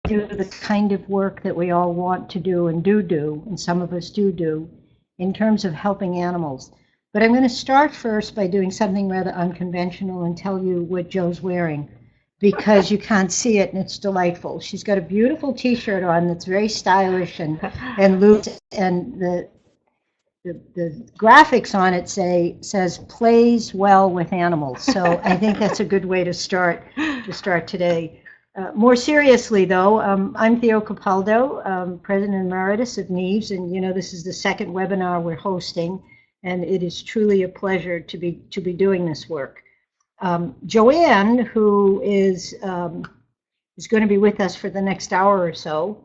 do the kind of work that we all want to do and do, and some of us do, in terms of helping animals. But I'm going to start first by doing something rather unconventional and tell you what Jo's wearing, because you can't see it and it's delightful. She's got a beautiful T-shirt on that's very stylish and loose, and the graphics on it says plays well with animals. So I think that's a good way to start today. More seriously, though, I'm Theo Capaldo, President Emeritus of NEAVS, and this is the second webinar we're hosting, and it is truly a pleasure to be doing this work. Joanne, who is going to be with us for the next hour or so,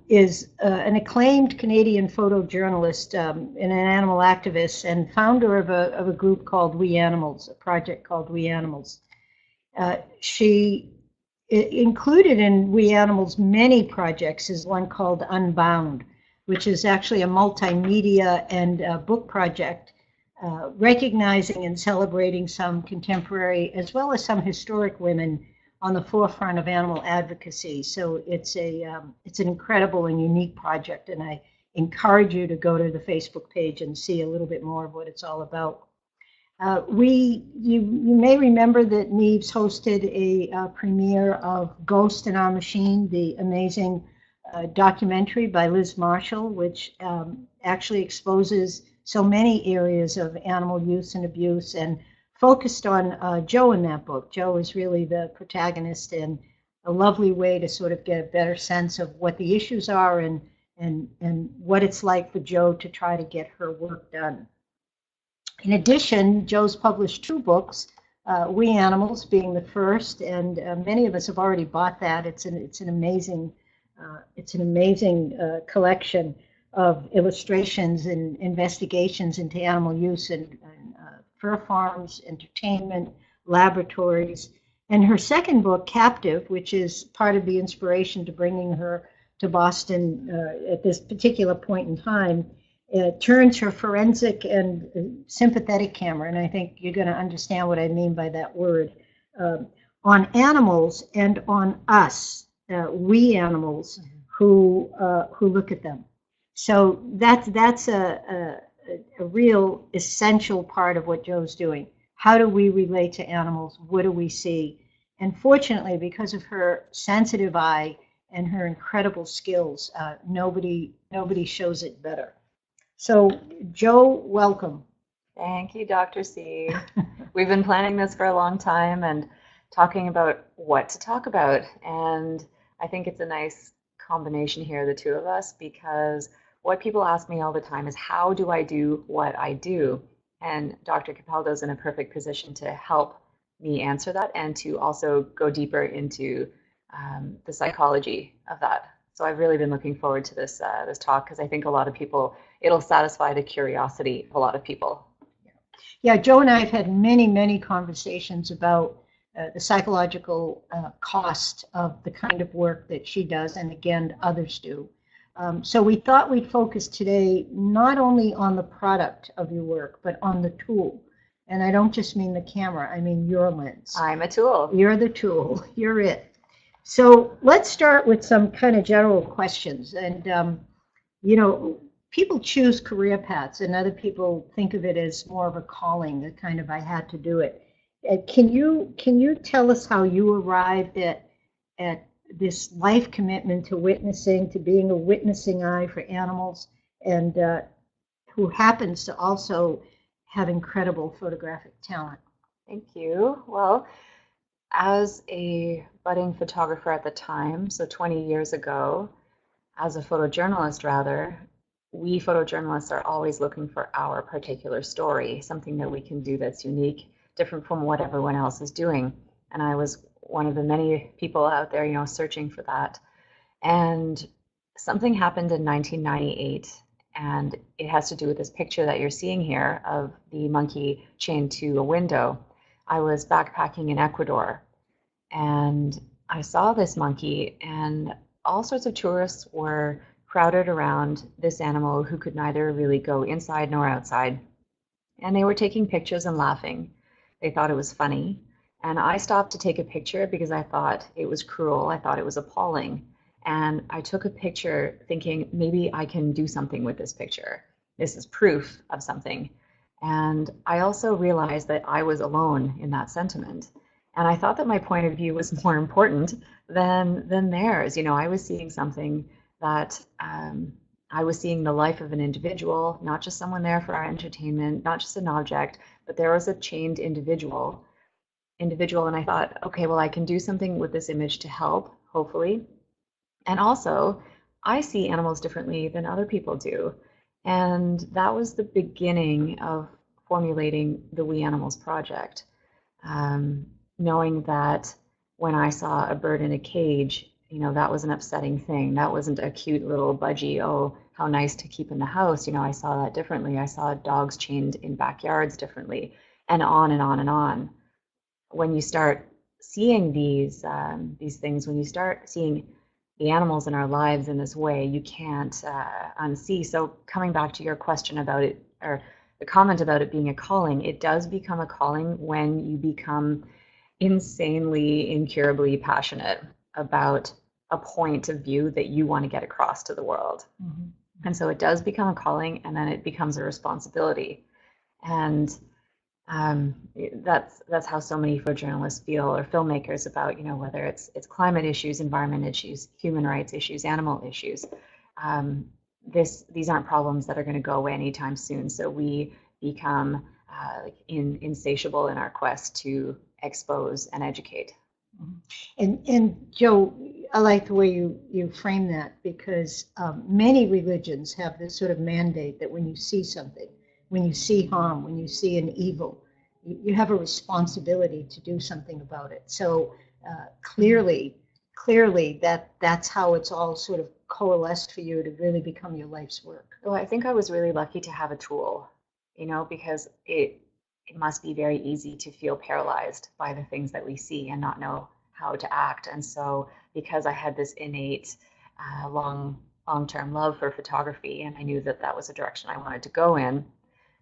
is an acclaimed Canadian photojournalist and an animal activist, and founder of a group called We Animals, a project called We Animals. She included in We Animals many projects is one called Unbound, which is actually a multimedia and book project recognizing and celebrating some contemporary as well as some historic women on the forefront of animal advocacy. So it's an incredible and unique project, and I encourage you to go to the Facebook page and see a little bit more of what it's all about. You may remember that NEAVS hosted a premiere of Ghost in Our Machine, the amazing documentary by Liz Marshall, which actually exposes so many areas of animal use and abuse, and focused on Jo in that book. Jo is really the protagonist, and a lovely way to sort of get a better sense of what the issues are and what it's like for Jo to try to get her work done. In addition, Jo's published 2 books, We Animals being the first, and many of us have already bought that. It's an amazing collection of illustrations and investigations into animal use and fur farms, entertainment, laboratories. And her second book, Captive, which is part of the inspiration to bringing her to Boston at this particular point in time, turns her forensic and sympathetic camera, and I think you're going to understand what I mean by that word, on animals and on us, we animals who look at them. So that's a real essential part of what Jo's doing. How do we relate to animals? What do we see? And fortunately, because of her sensitive eye and her incredible skills, nobody shows it better. So, Jo, welcome. Thank you, Dr. C. We've been planning this for a long time and talking about what to talk about. And I think it's a nice combination here, the two of us, because what people ask me all the time is, how do I do what I do? And Dr. Capaldo is in a perfect position to help me answer that and to also go deeper into the psychology of that. So I've really been looking forward to this talk, because I think a lot of people, it'll satisfy the curiosity of a lot of people. Yeah, Jo and I have had many conversations about the psychological cost of the kind of work that she does, and again, others do. So we thought we'd focus today not only on the product of your work, but on the tool. And I don't just mean the camera, I mean your lens. I'm a tool. You're the tool, you're it. So let's start with some kind of general questions. And, people choose career paths, and other people think of it as more of a calling, a kind of I had to do it. Can you tell us how you arrived at this life commitment to witnessing, to being a witnessing eye for animals, and who happens to also have incredible photographic talent? Thank you. Well, as a budding photographer at the time, so 20 years ago, as a photojournalist rather, we photojournalists are always looking for our particular story, something that we can do that's unique, different from what everyone else is doing. And I was one of the many people out there, searching for that. And something happened in 1998, and it has to do with this picture that you're seeing here of the monkey chained to a window. I was backpacking in Ecuador, and I saw this monkey, and all sorts of tourists were crowded around this animal who could neither really go inside nor outside. And they were taking pictures and laughing. They thought it was funny. And I stopped to take a picture because I thought it was cruel. I thought it was appalling. And I took a picture thinking maybe I can do something with this picture. This is proof of something. And I also realized that I was alone in that sentiment. And I thought that my point of view was more important than theirs. You know, I was seeing something that I was seeing the life of an individual, not just someone there for our entertainment, not just an object, but there was a chained individual, and I thought, okay, well, I can do something with this image to help, hopefully. And also, I see animals differently than other people do. And that was the beginning of formulating the We Animals project. Knowing that when I saw a bird in a cage, you know, that was an upsetting thing. That wasn't a cute little budgie, oh, how nice to keep in the house. You know, I saw that differently. I saw dogs chained in backyards differently, and on and on and on. When you start seeing these things, when you start seeing the animals in our lives in this way, you can't unsee. So coming back to your question about it, or the comment about it being a calling, it does become a calling when you become insanely, incurably passionate about a point of view that you want to get across to the world. Mm-hmm. And so it does become a calling, and then it becomes a responsibility. And that's how so many photojournalists feel, or filmmakers, about, you know, whether it's climate issues, environment issues, human rights issues, animal issues. These aren't problems that are going to go away anytime soon. So we become insatiable in our quest to expose and educate. And Joe, I like the way you frame that, because many religions have this sort of mandate that when you see something, when you see harm, when you see an evil, you have a responsibility to do something about it. So clearly that's how it's all sort of coalesced for you to really become your life's work. Well, I think I was really lucky to have a tool, you know, because it must be very easy to feel paralyzed by the things that we see and not know how to act. And so because I had this innate long-term love for photography, and I knew that that was a direction I wanted to go in,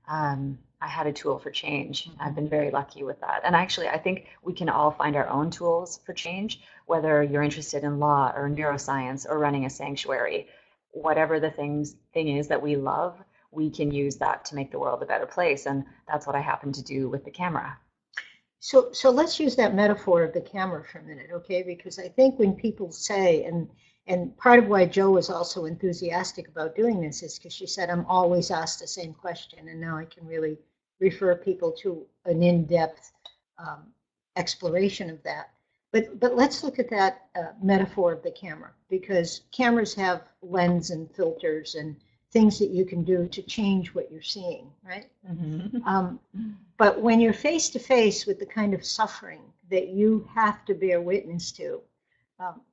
I had a tool for change. I've been very lucky with that. And actually, I think we can all find our own tools for change, whether you're interested in law or neuroscience or running a sanctuary. Whatever the thing is that we love, we can use that to make the world a better place. And that's what I happen to do with the camera. So let's use that metaphor of the camera for a minute, okay? Because I think when people say, and part of why Joe was also enthusiastic about doing this is because she said, I'm always asked the same question, and now I can really refer people to an in-depth exploration of that. But let's look at that metaphor of the camera, because cameras have lens and filters and things that you can do to change what you're seeing, right? Mm-hmm. But when you're face to face with the kind of suffering that you have to bear witness to,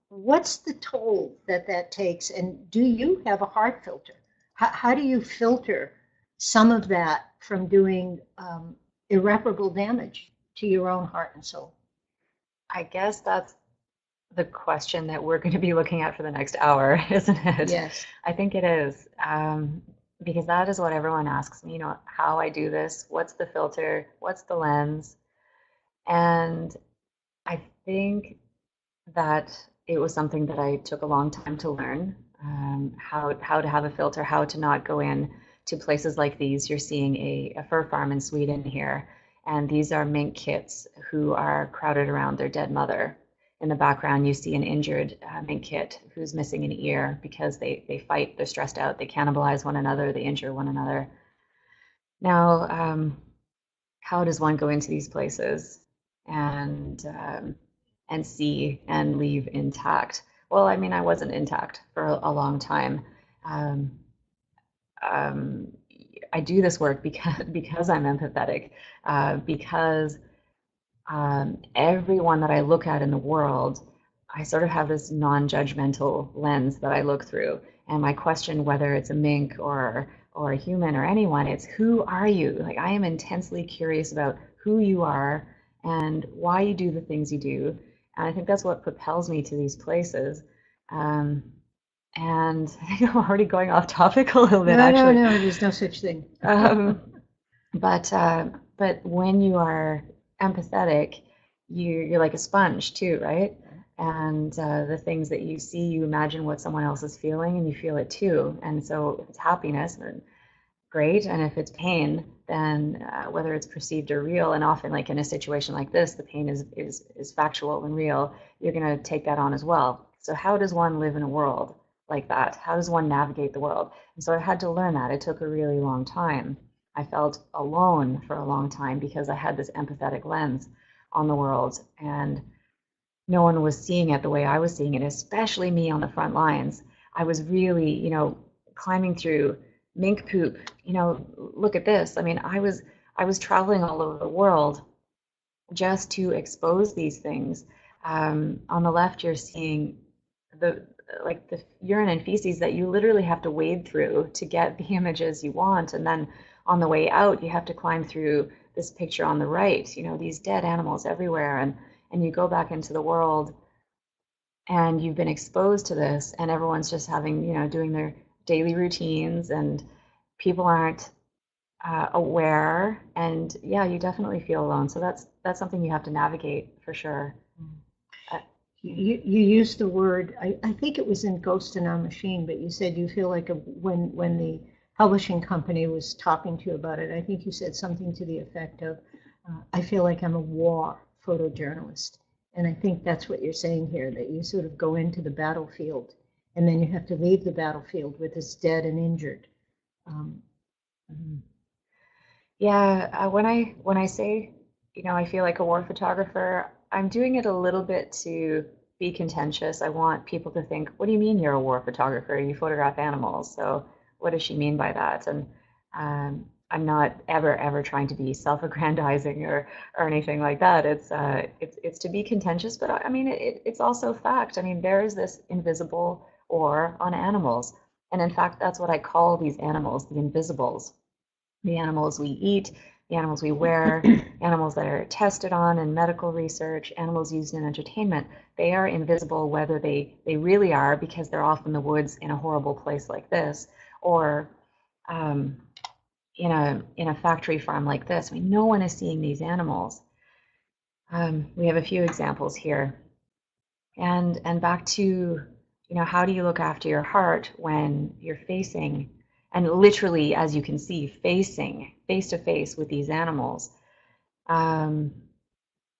what's the toll that takes? And do you have a heart filter? How do you filter some of that from doing irreparable damage to your own heart and soul? I guess that's the question that we're going to be looking at for the next hour, isn't it? Yes. I think it is, because that is what everyone asks me, you know, how I do this, what's the filter, what's the lens? And I think that it was something that I took a long time to learn, how to have a filter, how to not go in to places like these. You're seeing a fur farm in Sweden here, and these are mink kits who are crowded around their dead mother. In the background, you see an injured mink kit who's missing an ear because they fight, they're stressed out, they cannibalize one another, they injure one another. Now, how does one go into these places and see and leave intact? Well, I mean, I wasn't intact for a long time. I do this work because I'm empathetic, because everyone that I look at in the world, I sort of have this non-judgmental lens that I look through. And I question whether it's a mink or a human or anyone, it's who are you? Like, I am intensely curious about who you are and why you do the things you do. And I think that's what propels me to these places. And I think I'm already going off topic a little bit, actually. No, there's no such thing. But when you are empathetic, you're like a sponge too, right? And the things that you see, you imagine what someone else is feeling, and you feel it too. And so if it's happiness, then great. And if it's pain, then whether it's perceived or real, and often like in a situation like this, the pain is factual and real, you're going to take that on as well. So how does one live in a world like that? How does one navigate the world? And so I had to learn that. It took a really long time. I felt alone for a long time because I had this empathetic lens on the world, and no one was seeing it the way I was seeing it, especially me on the front lines. I was really, climbing through mink poop. Look at this. I mean, I was traveling all over the world just to expose these things. On the left, you're seeing the the urine and feces that you literally have to wade through to get the images you want, and then on the way out, you have to climb through this picture on the right. These dead animals everywhere, and you go back into the world, and you've been exposed to this, and everyone's just having, doing their daily routines, and people aren't aware, and yeah, you definitely feel alone. So that's something you have to navigate for sure. You used the word, I think it was in Ghost in Our Machine, but you said you feel like when the publishing company was talking to you about it, I think you said something to the effect of, I feel like I'm a war photojournalist. And I think that's what you're saying here, that you sort of go into the battlefield and then you have to leave the battlefield with this dead and injured. Yeah, when I say, I feel like a war photographer, I'm doing it a little bit to be contentious. I want people to think, what do you mean you're a war photographer? You photograph animals. So what does she mean by that? And I'm not ever trying to be self-aggrandizing or anything like that. It's to be contentious, but I mean it's also fact. I mean, there is this invisible war on animals, and in fact that's what I call these animals, the invisibles. The animals we eat, the animals we wear, animals that are tested on in medical research, animals used in entertainment. They are invisible, whether they really are because they're off in the woods in a horrible place like this, or in a factory farm like this. I mean, no one is seeing these animals. We have a few examples here, and back to, how do you look after your heart when you're facing, and literally, as you can see, facing face to face with these animals.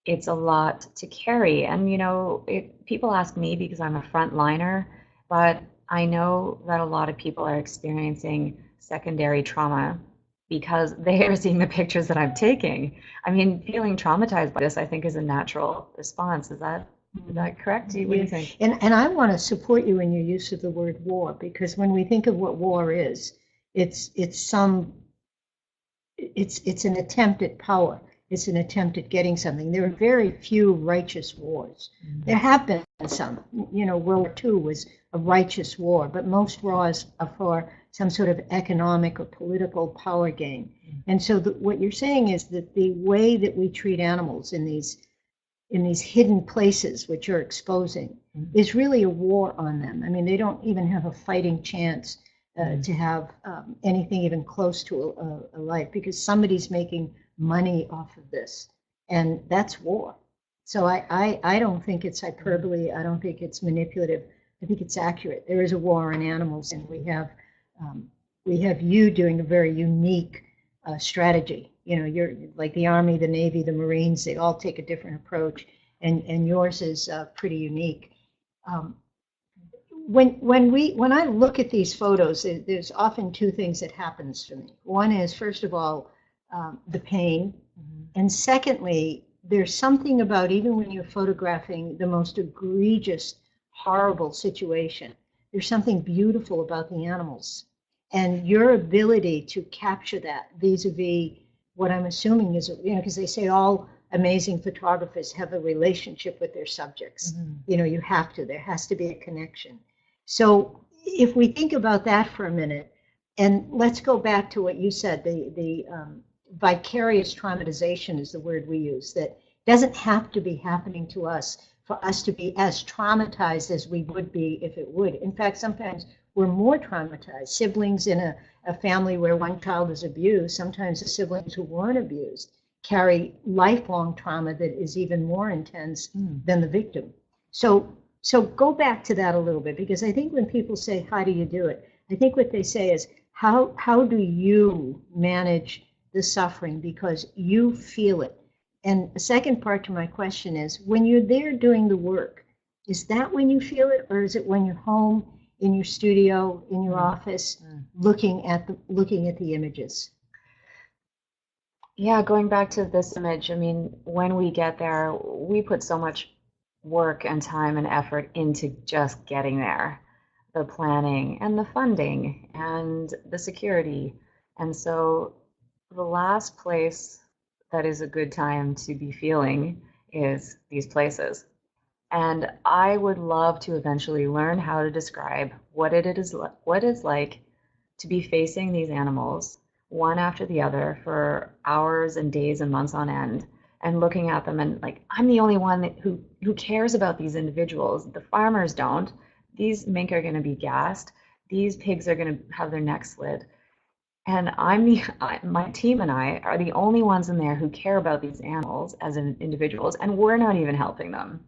It's a lot to carry, and people ask me because I'm a frontliner, but I know that a lot of people are experiencing secondary trauma because they are seeing the pictures that I'm taking. I mean, feeling traumatized by this, I think, is a natural response. Is that correct? What do you think? And I want to support you in your use of the word war, because when we think of what war is, it's an attempt at power. It's an attempt at getting something. There are very few righteous wars. There have been some. World War II was a righteous war, but most wars are for some sort of economic or political power gain. And so what you're saying is that the way that we treat animals in these hidden places which are exposing is really a war on them. I mean, they don't even have a fighting chance to have anything even close to a life, because somebody's making money off of this, and that's war. So I don't think it's hyperbole. I don't think it's manipulative. I think it's accurate. There is a war on animals, and we have you doing a very unique strategy. You're like the Army, the Navy, the Marines. They all take a different approach, and yours is pretty unique. When I look at these photos, there's often two things that happens for me. One is, first of all, the pain, and secondly, there's something about, even when you're photographing the most egregious, horrible situation, there's something beautiful about the animals, and your ability to capture that vis-a-vis what I'm assuming is, because they say all amazing photographers have a relationship with their subjects. You have to. There has to be a connection. So if we think about that for a minute, and let's go back to what you said, the vicarious traumatization is the word we use, that doesn't have to be happening to us for us to be as traumatized as we would be if it would. In fact, sometimes we're more traumatized. Siblings in a family where one child is abused, sometimes the siblings who weren't abused carry lifelong trauma that is even more intense than the victim. So go back to that a little bit, because I think when people say, how do you do it? I think what they say is, how do you manage the suffering because you feel it? And the second part to my question is, when you're there doing the work, is that when you feel it, or is it when you're home, in your studio, in your office, looking at the images? Yeah, going back to this image, I mean, when we get there, we put so much work and time and effort into just getting there, the planning and the funding and the security. And so the last place that is a good time to be feeling is these places. And I would love to eventually learn how to describe what it's like to be facing these animals one after the other for hours and days and months on end, and looking at them and like, I'm the only one who cares about these individuals. The farmers don't. These mink are going to be gassed. These pigs are going to have their necks slit. And my team and I are the only ones in there who care about these animals as individuals, and we're not even helping them.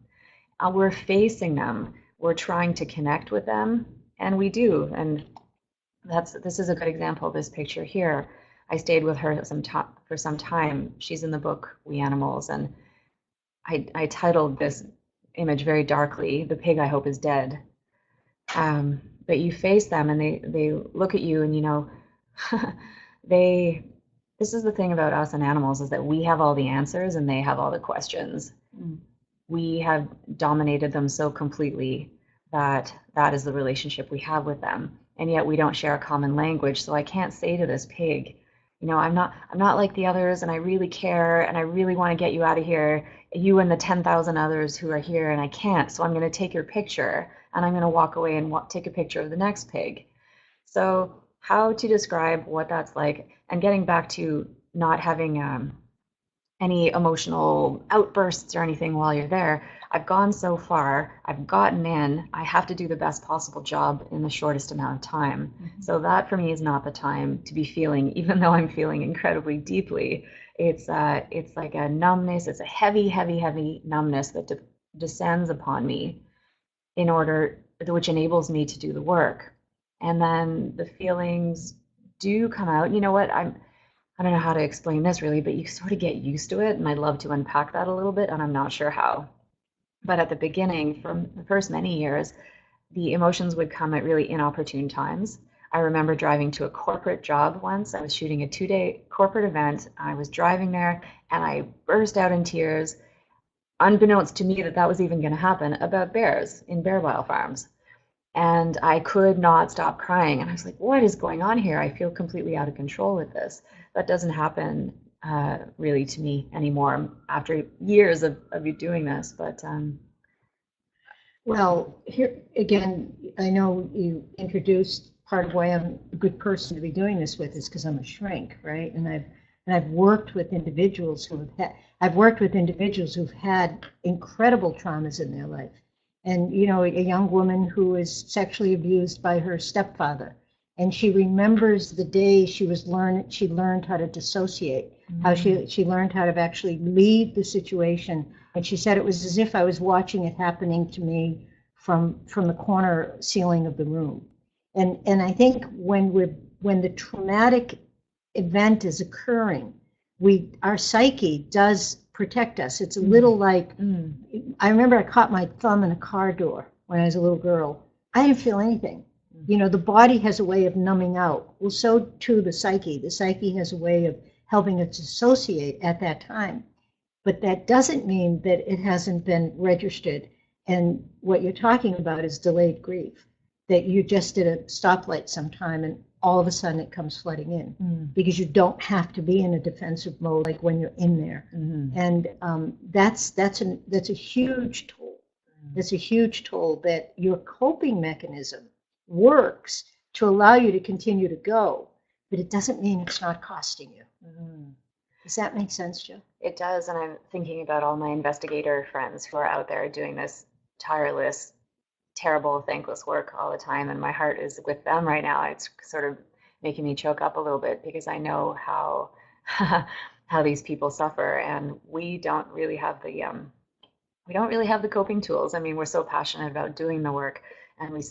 We're facing them. We're trying to connect with them, and we do. And this is a good example of this picture here. I stayed with her for some time. She's in the book We Animals, and I titled this image very darkly, "The Pig I Hope Is Dead." But you face them, and they look at you, and you know, this is the thing about us and animals, is that we have all the answers and they have all the questions. We have dominated them so completely that is the relationship we have with them. And yet we don't share a common language. So I can't say to this pig, you know, I'm not like the others, and I really care, and I really want to get you out of here, you and the 10,000 others who are here, and I can't. So I'm going to take your picture, and I'm going to walk away and take a picture of the next pig. So how to describe what that's like, and getting back to not having any emotional outbursts or anything while you're there. I've gone so far, I've gotten in, I have to do the best possible job in the shortest amount of time. So that for me is not the time to be feeling, even though I'm feeling incredibly deeply. It's like a numbness, it's a heavy, heavy, heavy numbness that descends upon me which enables me to do the work. And then the feelings do come out. You know what, I don't know how to explain this really, but you sort of get used to it, and I'd love to unpack that a little bit, and I'm not sure how. But at the beginning, from the first many years, the emotions would come at really inopportune times. I remember driving to a corporate job once. I was shooting a 2-day corporate event. I was driving there, and I burst out in tears, unbeknownst to me that was even going to happen, about bears in bear bile farms. And I could not stop crying. And I was like, what is going on here? I feel completely out of control with this. That doesn't happen really to me anymore after years of you doing this. But well, here again, I know you introduced part of why I'm a good person to be doing this with is because I'm a shrink, right? And I've worked with individuals who've had incredible traumas in their life. And, you know, a young woman who was sexually abused by her stepfather. And she remembers the day she learned how to dissociate, how she learned how to actually leave the situation. And she said it was as if I was watching it happening to me from the corner ceiling of the room. And I think when the traumatic event is occurring, our psyche does protect us. It's a little like, I remember I caught my thumb in a car door when I was a little girl. I didn't feel anything. You know, the body has a way of numbing out. Well, so too the psyche. The psyche has a way of helping us dissociate at that time. But that doesn't mean that it hasn't been registered. And what you're talking about is delayed grief, that you just did a stoplight sometime and all of a sudden it comes flooding in because you don't have to be in a defensive mode like when you're in there. And that's a huge toll. That's a huge toll that your coping mechanism works to allow you to continue to go, but it doesn't mean it's not costing you. Does that make sense, Joe? It does, and I'm thinking about all my investigator friends who are out there doing this tireless, terrible, thankless work all the time, and my heart is with them right now. It's sort of making me choke up a little bit because I know how how these people suffer, and we don't really have the coping tools. I mean, we're so passionate about doing the work, and we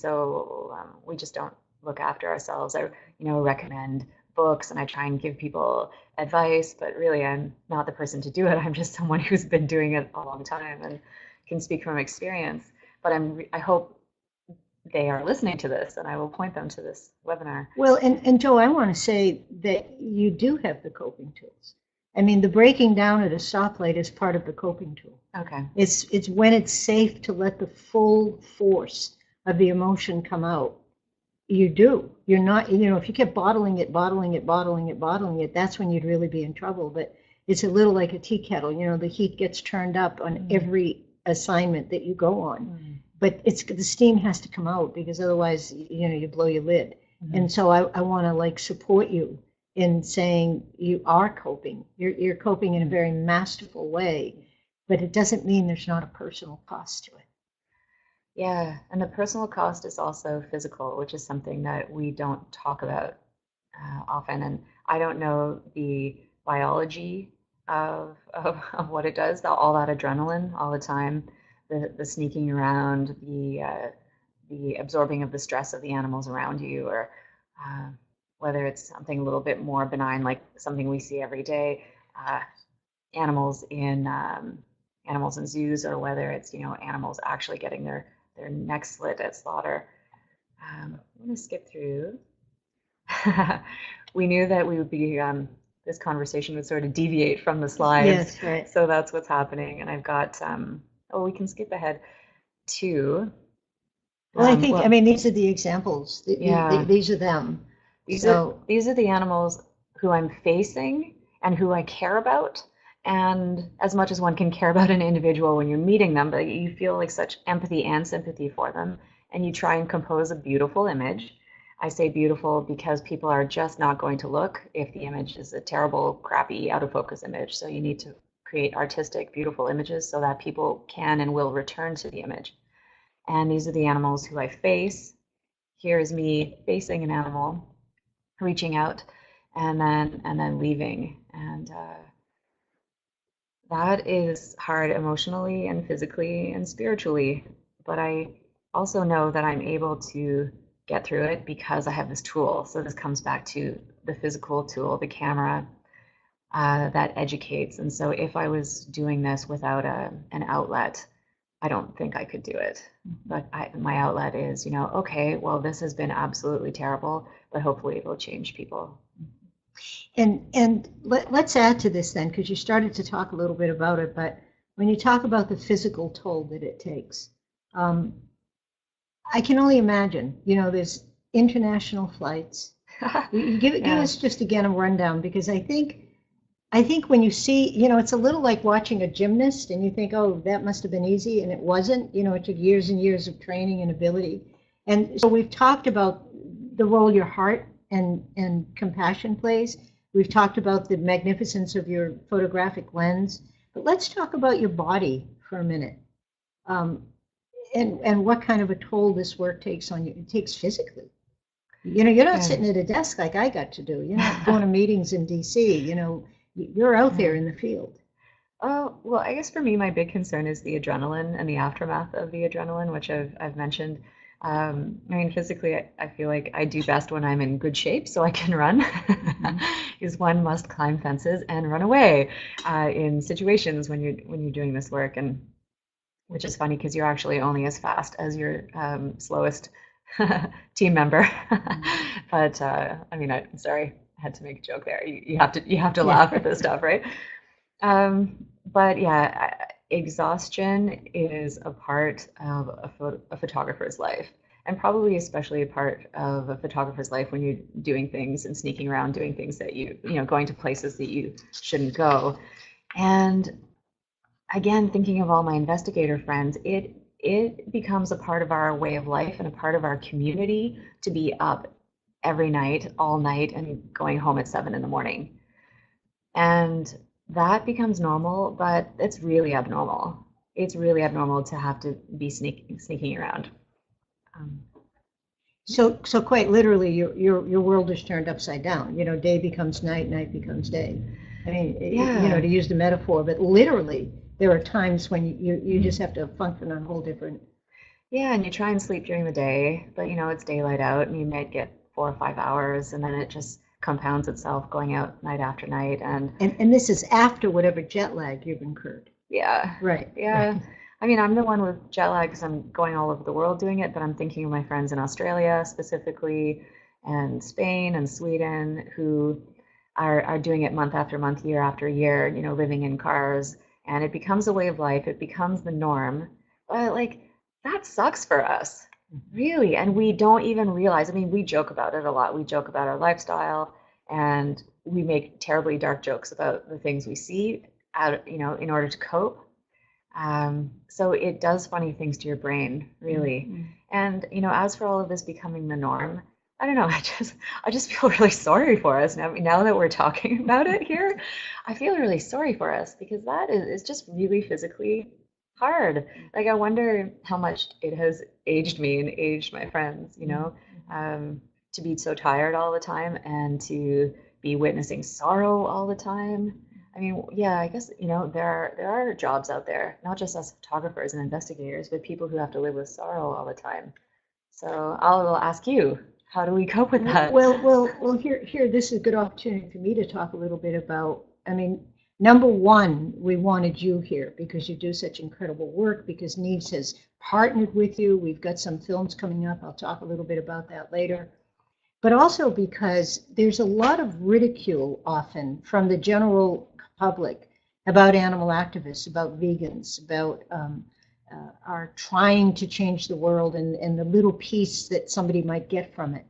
just don't look after ourselves. I recommend books, and I try and give people advice, but really I'm not the person to do it. I'm just someone who's been doing it a long time and can speak from experience. But I hope they are listening to this, and I will point them to this webinar. Well, and Joe, I want to say that you do have the coping tools. I mean, the breaking down at a stoplight is part of the coping tool. Okay. It's when it's safe to let the full force of the emotion come out. You do. You're not, if you kept bottling it, that's when you'd really be in trouble. But it's a little like a tea kettle. The heat gets turned up on every assignment that you go on. But the steam has to come out, because otherwise, you blow your lid. And so I want to support you in saying you are coping. You're coping in a very masterful way, but it doesn't mean there's not a personal cost to it. Yeah, and the personal cost is also physical, which is something that we don't talk about often. And I don't know the biology of what it does, all that adrenaline all the time, the sneaking around, the absorbing of the stress of the animals around you, or whether it's something a little bit more benign, like something we see every day, animals in zoos, or whether it's animals actually getting their necks slit at slaughter. I'm going to skip through. We knew that we would be this conversation would sort of deviate from the slides. Yes, right. So that's what's happening, and I've got we can skip ahead to. Well, I mean, these are the examples. These are them. These are the animals who I'm facing and who I care about. And as much as one can care about an individual when you're meeting them, but you feel like such empathy and sympathy for them, and you try and compose a beautiful image. I say beautiful because people are just not going to look if the image is a terrible, crappy, out of focus image. So you need to create artistic, beautiful images so that people can and will return to the image. And these are the animals who I face. Here's me facing an animal, reaching out, and then leaving. And that is hard emotionally and physically and spiritually, but I also know that I'm able to get through it because I have this tool. So this comes back to the physical tool, the camera, that educates. And so if I was doing this without an outlet, I don't think I could do it. But my outlet is, okay, well, this has been absolutely terrible, but hopefully it will change people. And let's add to this then, because you started to talk a little bit about it, but when you talk about the physical toll that it takes, I can only imagine, there's international flights. Give us just again a rundown, because I think when you see, it's a little like watching a gymnast and you think, oh, that must have been easy, and it wasn't. It took years and years of training and ability. And so we've talked about the role your heart and compassion plays. We've talked about the magnificence of your photographic lens, but let's talk about your body for a minute, and what kind of a toll this work takes on you. It takes physically. You're not sitting at a desk like I got to do. You're not going to meetings in DC. You're out there in the field. Oh, well, I guess for me, my big concern is the adrenaline and the aftermath of the adrenaline, which I've mentioned. I mean, physically, I feel like I do best when I'm in good shape, so I can run. Because one must climb fences and run away in situations when you're doing this work, and which is funny because you're actually only as fast as your slowest team member. But I mean, I'm sorry, I had to make a joke there. You have to laugh at this stuff, right? But yeah. Exhaustion is a part of a photographer's life, and probably especially a part of a photographer's life when you're doing things and sneaking around doing things that going to places that you shouldn't go. And again, thinking of all my investigator friends, it becomes a part of our way of life and a part of our community to be up every night, all night, and going home at 7 a.m. And that becomes normal, but it's really abnormal. It's really abnormal to have to be sneaking around. So quite literally, your world is turned upside down. Day becomes night, night becomes day. I mean, Yeah. to use the metaphor, but literally, there are times when you just have to function on a whole different. Yeah, and you try and sleep during the day, but it's daylight out and you might get 4 or 5 hours and then it just compounds itself going out night after night And this is after whatever jet lag you've incurred. yeah. Right. Yeah. Right. I mean, I'm the one with jet lag because I'm going all over the world doing it, but I'm thinking of my friends in Australia specifically and Spain and Sweden who are doing it month after month, year after year, living in cars, and it becomes a way of life. It becomes the norm. But like that sucks for us, really. And we don't even realize. I mean, we joke about it a lot. We joke about our lifestyle and we make terribly dark jokes about the things we see out, in order to cope. So it does funny things to your brain, really. Mm-hmm. And as for all of this becoming the norm, I don't know. I just feel really sorry for us now that we're talking about it here. I feel really sorry for us because that is just really physically hard. Like I wonder how much it has aged me and aged my friends, to be so tired all the time and to be witnessing sorrow all the time. I mean, yeah, I guess, there are jobs out there, not just as photographers and investigators, but people who have to live with sorrow all the time. So I'll ask you, how do we cope with that? Well. Here. This is a good opportunity for me to talk a little bit about. I mean, number one, we wanted you here because you do such incredible work. Because NEAVS has partnered with you. We've got some films coming up. I'll talk a little bit about that later. But also because there's a lot of ridicule often from the general public about animal activists, about vegans, about are trying to change the world and the little piece that somebody might get from it.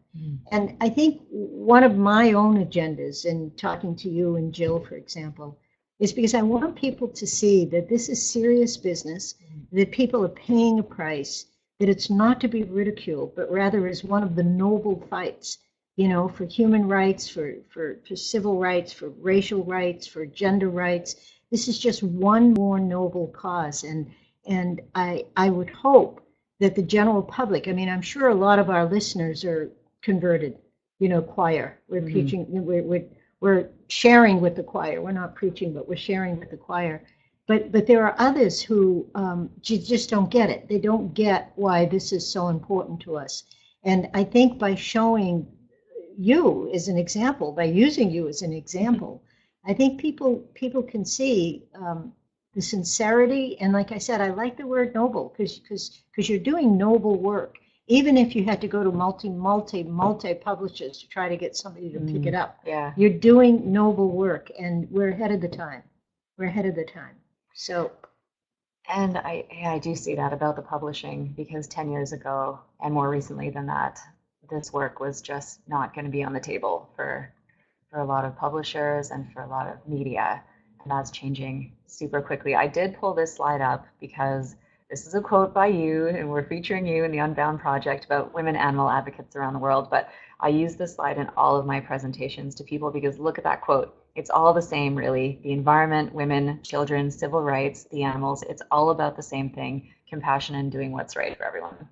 And I think one of my own agendas in talking to you and Jill, for example, is because I want people to see that this is serious business, that people are paying a price, that it's not to be ridiculed, but rather is one of the noble fights, for human rights, for civil rights, for racial rights, for gender rights. This is just one more noble cause. And I would hope that the general public, I mean, I'm sure a lot of our listeners are converted, choir. We're preaching, we're sharing with the choir. We're not preaching, but we're sharing with the choir. But there are others who just don't get it. They don't get why this is so important to us. And I think by showing you as an example, by using you as an example, I think people can see the sincerity. And like I said, I like the word noble because you're doing noble work. Even if you had to go to multi publishers to try to get somebody to pick it up, Yeah. you're doing noble work, and we're ahead of the time. We're ahead of the time. So, And I do see that about the publishing because 10 years ago and more recently than that, this work was just not going to be on the table for a lot of publishers and for a lot of media. And that's changing super quickly. I did pull this slide up because this is a quote by you, and we're featuring you in the Unbound project about women animal advocates around the world. But I use this slide in all of my presentations to people because look at that quote. It's all the same, really. The environment, women, children, civil rights, the animals, it's all about the same thing, compassion and doing what's right for everyone.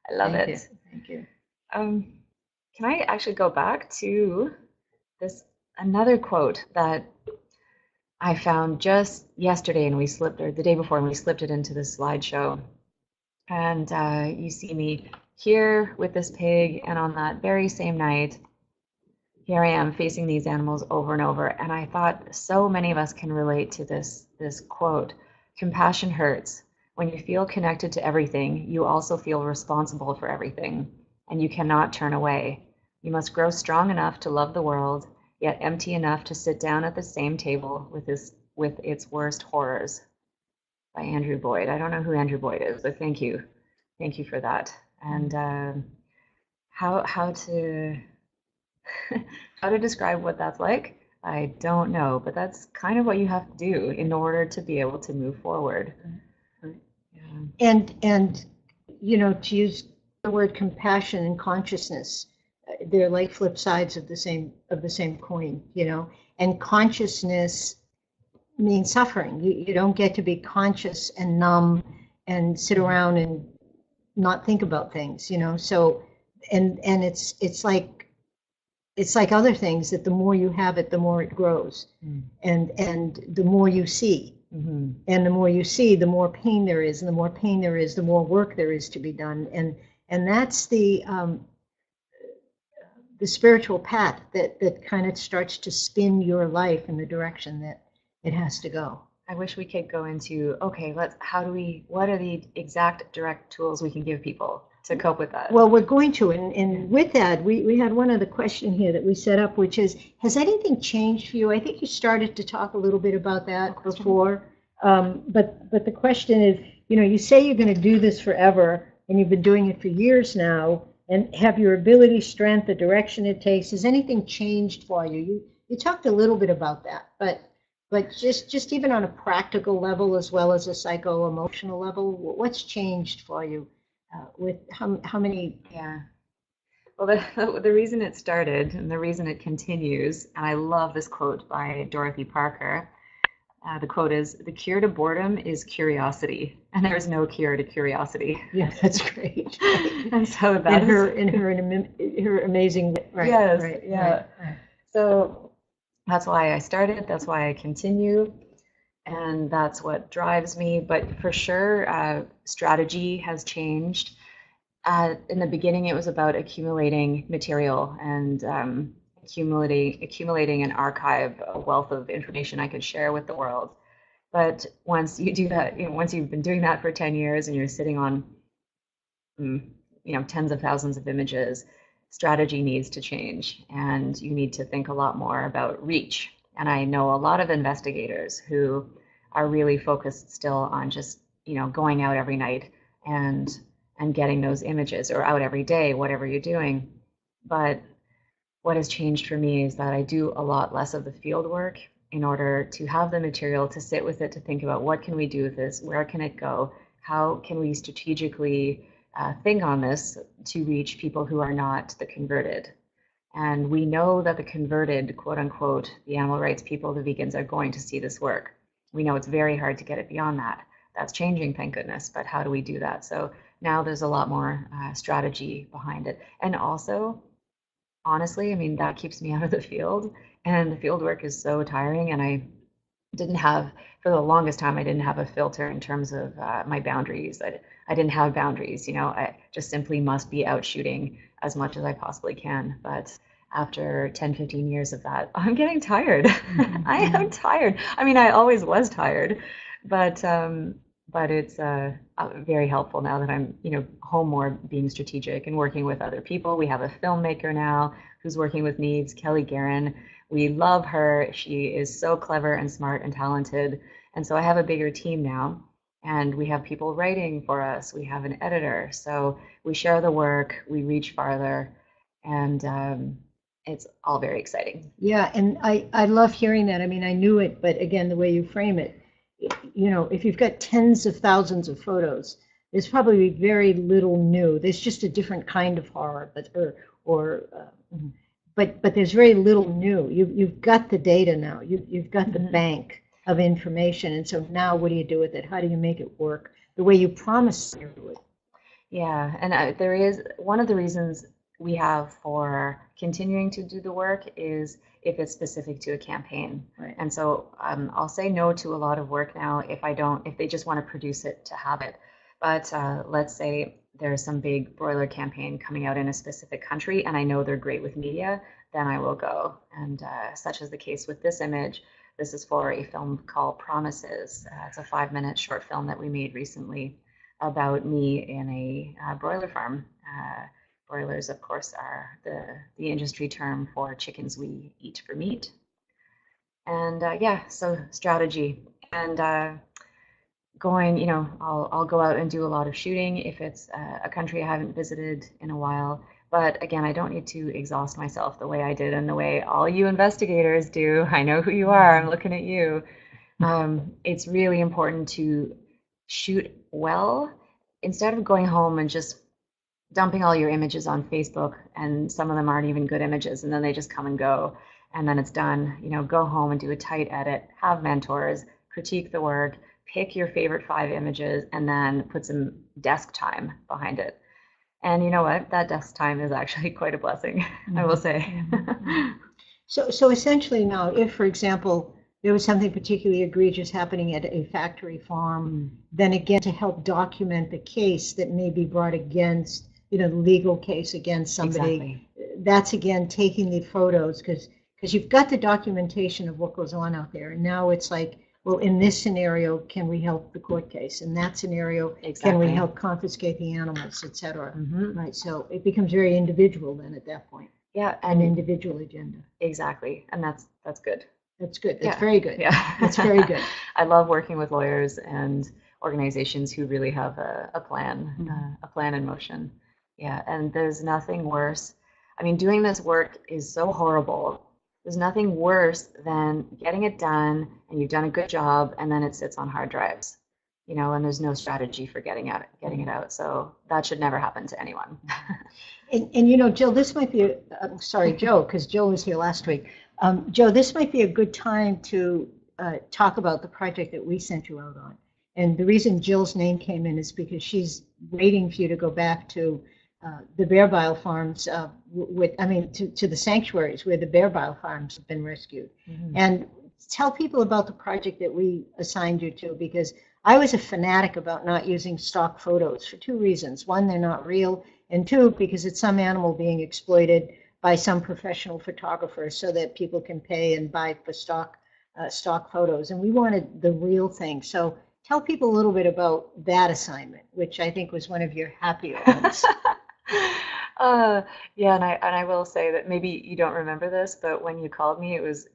I love it. Thank you. Can I actually go back to this another quote that I found just yesterday, and or the day before, and we slipped it into this slideshow. And you see me here with this pig, and on that very same night, here I am facing these animals over and over. And I thought so many of us can relate to this quote. Compassion hurts. When you feel connected to everything, you also feel responsible for everything, and you cannot turn away. You must grow strong enough to love the world, yet empty enough to sit down at the same table with its worst horrors. By Andrew Boyd. I don't know who Andrew Boyd is, but thank you for that. And how to how to describe what that's like, I don't know, but that's kind of what you have to do in order to be able to move forward. Yeah. And to use the word compassion and consciousness, they're like flip sides of the same coin, and consciousness means suffering. You don't get to be conscious and numb and sit around and not think about things, so and it's like it's like other things, that the more you have it, the more it grows. And the more you see. And the more you see, the more pain there is, and the more pain there is, the more work there is to be done. And that's the spiritual path that kind of starts to spin your life in the direction that it has to go. I wish we could go into, okay, what are the exact direct tools we can give people to cope with that? Well, we're going to, and with that, we had one other question here that we set up, which is, has anything changed for you? I think you started to talk a little bit about that before, but the question is, you say you're going to do this forever, and you've been doing it for years now, and have your ability, strength, the direction it takes, has anything changed for you? You talked a little bit about that, but just even on a practical level as well as a psycho-emotional level, what's changed for you? With how many? Yeah. Well, the reason it started and the reason it continues, and I love this quote by Dorothy Parker. The quote is, "The cure to boredom is curiosity, and there is no cure to curiosity." Yeah, that's great. And so that's in her amazing way. Right. Yes. Right, Yeah. right. So that's why I started. That's why I continue. And that's what drives me. But for sure, strategy has changed. In the beginning, it was about accumulating material and accumulating an archive, a wealth of information I could share with the world. But once you do that, once you've been doing that for 10 years and you're sitting on, tens of thousands of images, strategy needs to change, and you need to think a lot more about reach. And I know a lot of investigators who are really focused still on just, going out every night and getting those images, or out every day, whatever you're doing. But what has changed for me is that I do a lot less of the field work in order to have the material, to sit with it, to think about what can we do with this, where can it go, how can we strategically think on this to reach people who are not the converted. And we know that the converted, quote unquote, the animal rights people, the vegans, are going to see this work. We know it's very hard to get it beyond that. That's changing, thank goodness, but how do we do that? So now there's a lot more strategy behind it. And also, honestly, that keeps me out of the field, and the field work is so tiring, and I didn't have, for the longest time, I didn't have a filter in terms of my boundaries. I didn't have boundaries, I just simply must be out shooting as much as I possibly can. But after 10, 15 years of that, I'm getting tired. I am tired. I always was tired, but it's very helpful now that I'm, home more, being strategic and working with other people. We have a filmmaker now who's working with NEAVS, Kelly Guerin. We love her. She is so clever and smart and talented. And so I have a bigger team now, and we have people writing for us. We have an editor. So we share the work, we reach farther, and it's all very exciting. Yeah, and I love hearing that. I knew it, but again, the way you frame it, if you've got tens of thousands of photos, there's probably very little new. There's just a different kind of horror, but there's very little new. You've got the data now. You've got the bank of information, and so now what do you do with it? How do you make it work the way you promised you would? Yeah, and there is one of the reasons we have for continuing to do the work is if it's specific to a campaign. Right. And so I'll say no to a lot of work now if they just want to produce it to have it. But let's say there's some big broiler campaign coming out in a specific country, and I know they're great with media, then I will go. And such is the case with this image. This is for a film called Promises. It's a 5-minute short film that we made recently about me in a broiler farm. Broilers, of course, are the industry term for chickens we eat for meat. And so strategy. And going, I'll go out and do a lot of shooting if it's a country I haven't visited in a while. But again, I don't need to exhaust myself the way I did and the way all you investigators do. I know who you are. I'm looking at you. It's really important to shoot well instead of going home and just dumping all your images on Facebook, and some of them aren't even good images, and then they just come and go, and then it's done. Go home and do a tight edit, have mentors, critique the work, pick your favorite 5 images, and then put some desk time behind it. And you know what? That desk time is actually quite a blessing, I will say. So essentially now, if, for example, there was something particularly egregious happening at a factory farm, then again, to help document the case that may be brought against, the legal case against somebody, Exactly. that's again taking the photos, because you've got the documentation of what goes on out there. And now it's like, well, in this scenario, can we help the court case? In that scenario, can we Exactly. help confiscate the animals, et cetera? Mm-hmm. Right. So it becomes very individual then at that point. Yeah, An and individual agenda. exactly. And that's good. That's good. That's Yeah. very good. Yeah. That's very good. I love working with lawyers and organizations who really have a plan, a plan in motion. Yeah, and there's nothing worse. I mean, doing this work is so horrible. There's nothing worse than getting it done and you've done a good job and then it sits on hard drives, and there's no strategy for getting it out. So that should never happen to anyone. And Jill, this might be, sorry, Joe, because Jill was here last week. Joe, this might be a good time to talk about the project that we sent you out on. And the reason Jill's name came in is because she's waiting for you to go back to the bear bile farms, to the sanctuaries where the bear bile farms have been rescued. And tell people about the project that we assigned you to, because I was a fanatic about not using stock photos for two reasons. One, they're not real, and two, because it's some animal being exploited by some professional photographer so that people can pay and buy for stock photos. And we wanted the real thing. So tell people a little bit about that assignment, which I think was one of your happier ones. Yeah, and I will say that maybe you don't remember this, but when you called me, it was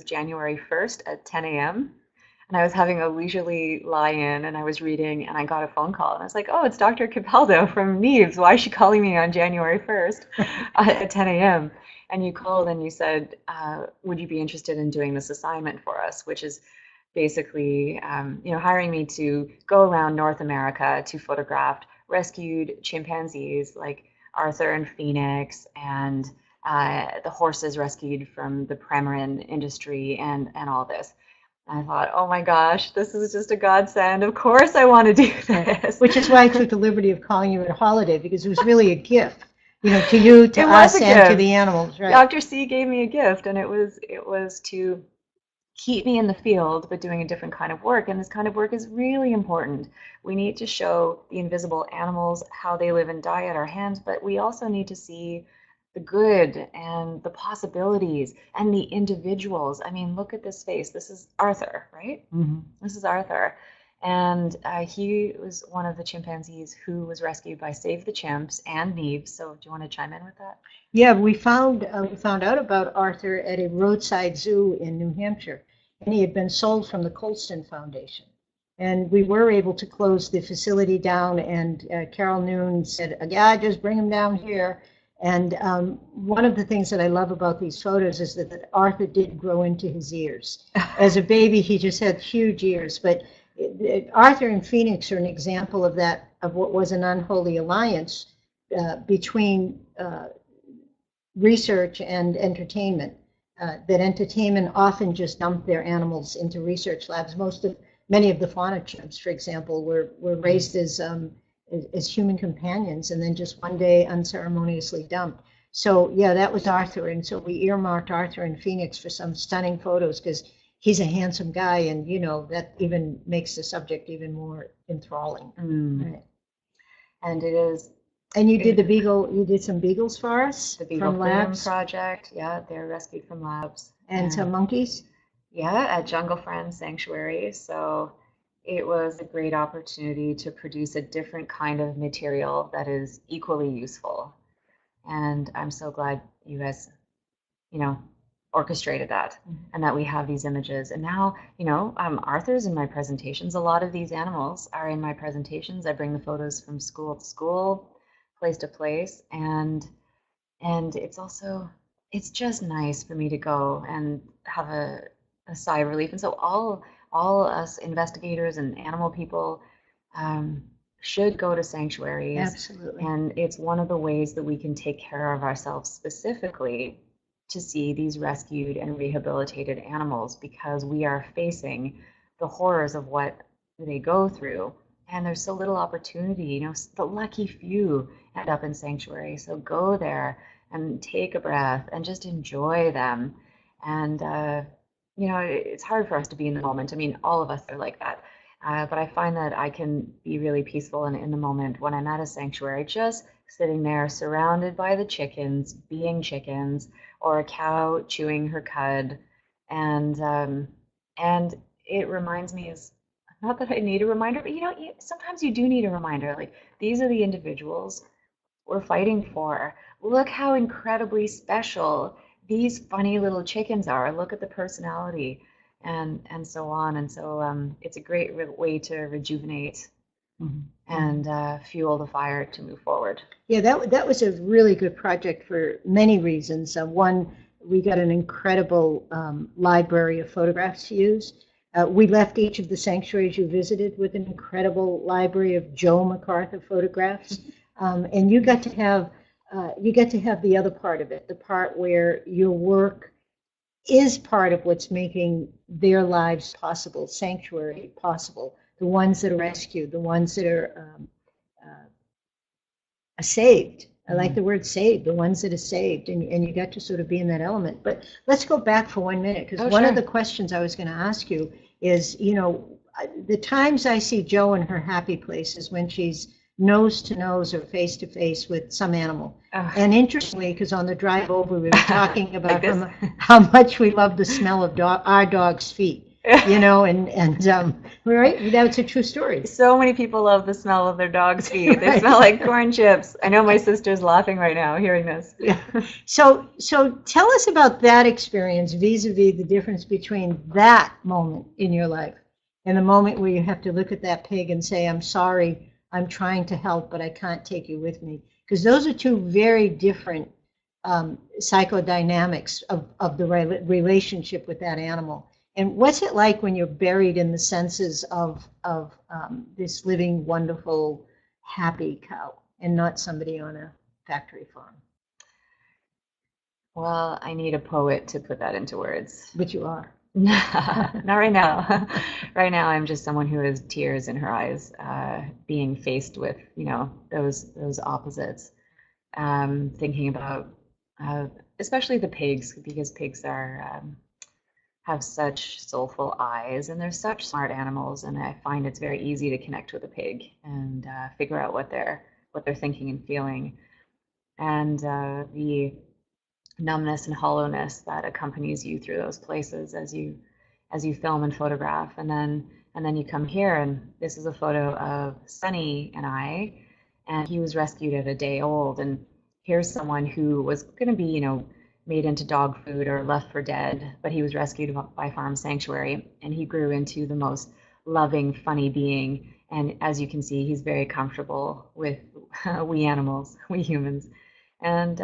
January 1st at 10 a.m. and I was having a leisurely lie-in and I was reading and I got a phone call and I was like, oh, it's Dr. Capaldo from NEAVS. Why is she calling me on January 1st at 10 a.m.? And you called and you said, would you be interested in doing this assignment for us, which is basically, hiring me to go around North America to photograph rescued chimpanzees like Arthur and Phoenix and the horses rescued from the Premarin industry and all this. I thought, oh my gosh, this is just a godsend. Of course I want to do this. Which is why I took the liberty of calling you at holiday, because it was really a gift, to you, to us, and to the animals. Right. Dr. C gave me a gift, and it was to keep me in the field, but doing a different kind of work. And this kind of work is really important. We need to show the invisible animals, how they live and die at our hands, but we also need to see the good and the possibilities and the individuals. I mean, look at this face. This is Arthur, right? This is Arthur. And he was one of the chimpanzees who was rescued by Save the Chimps and NEAVS. So do you want to chime in with that? Yeah, we found out about Arthur at a roadside zoo in New Hampshire, and he had been sold from the Colston Foundation. And we were able to close the facility down, and Carol Noon said, yeah, just bring him down here. And one of the things that I love about these photos is that Arthur did grow into his ears. As a baby, he just had huge ears. But Arthur and Phoenix are an example of that, of what was an unholy alliance between research and entertainment. That entertainment often just dumped their animals into research labs. Many of the fauna chimps, for example, were raised as human companions and then just one day unceremoniously dumped. So yeah, that was Arthur, and so we earmarked Arthur and Phoenix for some stunning photos because he's a handsome guy, and that even makes the subject even more enthralling. Right. And it is. And you did some beagles for us the Beagle from labs project. Yeah, they're rescued from labs. And some monkeys. Yeah, at Jungle Friends Sanctuary. So it was a great opportunity to produce a different kind of material that is equally useful. And I'm so glad you guys, orchestrated that and that we have these images. And now, Arthur's in my presentations. A lot of these animals are in my presentations. I bring the photos from school to school, place to place. And it's just nice for me to go and have a sigh of relief. And so all us investigators and animal people should go to sanctuaries. Absolutely. And it's one of the ways that we can take care of ourselves specifically to see these rescued and rehabilitated animals, because we are facing the horrors of what they go through. and there's so little opportunity. You know, the lucky few end up in sanctuary. So go there and take a breath and just enjoy them. And you know, it's hard for us to be in the moment. I mean, all of us are like that. But I find that I can be really peaceful in the moment when I'm at a sanctuary, just sitting there surrounded by the chickens, being chickens, or a cow chewing her cud. And it reminds me, is not that I need a reminder, but you know, sometimes you do need a reminder. Like, these are the individuals we're fighting for. Look how incredibly special these funny little chickens are. Look at the personality, and so on. And so it's a great way to rejuvenate and fuel the fire to move forward. Yeah, that was a really good project for many reasons. One, we got an incredible library of photographs to use. We left each of the sanctuaries you visited with an incredible library of Joe McArthur photographs, and you got to have the other part of it, the part where your work is part of what's making their lives possible, sanctuary possible. The ones that are rescued, the ones that are saved. I like the word saved, the ones that are saved, and you got to sort of be in that element. But let's go back for 1 minute, because one of the questions I was going to ask you is, you know, the times I see Jo in her happy place is when she's nose to nose or face to face with some animal. And interestingly, because on the drive over, we were talking about like how much we love the smell of our dog's feet. You know, and right, that's a true story. So many people love the smell of their dog's feet. They smell like corn chips. I know my sister's laughing right now hearing this. Yeah. So tell us about that experience vis-a-vis the difference between that moment in your life and the moment where you have to look at that pig and say, I'm sorry, I'm trying to help, but I can't take you with me. Because those are two very different psychodynamics of the relationship with that animal. And what's it like when you're buried in the senses of this living, wonderful, happy cow and not somebody on a factory farm? Well, I need a poet to put that into words. But you are. Not right now. Right now, I'm just someone who has tears in her eyes, being faced with, you know, those opposites. Thinking about, especially the pigs, because pigs are have such soulful eyes, and they're such smart animals, and I find it's very easy to connect with a pig and figure out what they're thinking and feeling, and the numbness and hollowness that accompanies you through those places as you film and photograph. And then you come here, and this is a photo of Sunny and I, and he was rescued at a day old, and here's someone who was going to be, you know, made into dog food or left for dead, but he was rescued by Farm Sanctuary, and he grew into the most loving, funny being. And as you can see, he's very comfortable with we animals, we humans. And